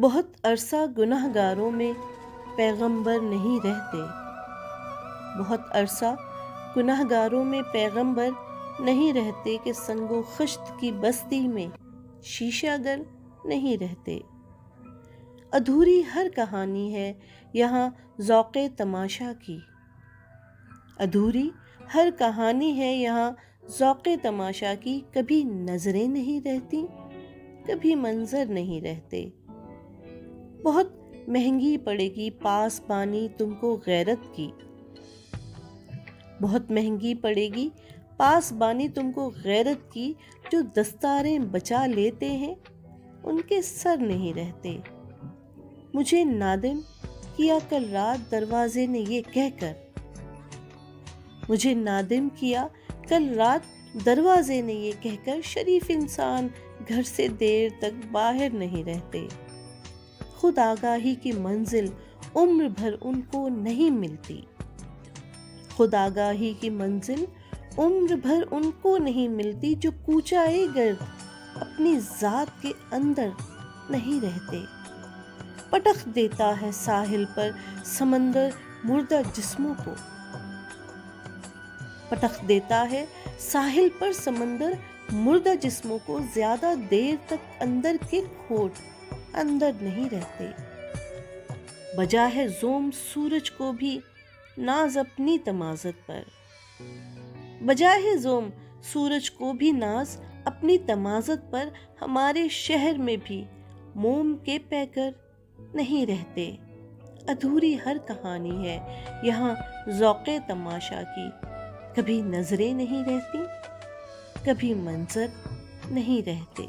بہت عرصہ گناہ گاروں میں پیغمبر نہیں رہتے، بہت عرصہ گناہ گاروں میں پیغمبر نہیں رہتے کہ سنگ و خشت کی بستی میں شیشہ گر نہیں رہتے۔ ادھوری ہر کہانی ہے یہاں ذوق تماشا کی، ادھوری ہر کہانی ہے یہاں ذوق تماشا کی۔ کبھی نظریں نہیں رہتی، کبھی منظر نہیں رہتے۔ بہت مہنگی پڑے گی پاسبانی تم کو غیرت کی، بہت مہنگی پڑے گی پاسبانی تم کو غیرت کی۔ جو دستاریں بچا لیتے ہیں ان کے سر نہیں رہتے۔ مجھے نادم کیا کل رات دروازے نے یہ کہہ کر، مجھے نادم کیا کل رات دروازے نے یہ کہہ کر، شریف انسان گھر سے دیر تک باہر نہیں رہتے۔ خود آگاہی کی منزل عمر بھر ان کو نہیں ملتی، خود آگاہی کی منزل عمر بھر ان کو نہیں ملتی۔ جو کوچائے گرد اپنی ذات کے اندر نہیں رہتے۔ پٹخ دیتا ہے ساحل پر سمندر مردہ جسموں کو، پٹخ دیتا ہے ساحل پر سمندر مردہ جسموں کو۔ زیادہ دیر تک اندر کے کھوٹ اندر نہیں رہتے۔ بجا ہے زوم سورج کو بھی ناز اپنی تمازت پر، بجا ہے زوم سورج کو بھی ناز اپنی تمازت پر۔ ہمارے شہر میں بھی موم کے پیکر نہیں رہتے۔ ادھوری ہر کہانی ہے یہاں ذوق تماشا کی۔ کبھی نظریں نہیں رہتی، کبھی منظر نہیں رہتے۔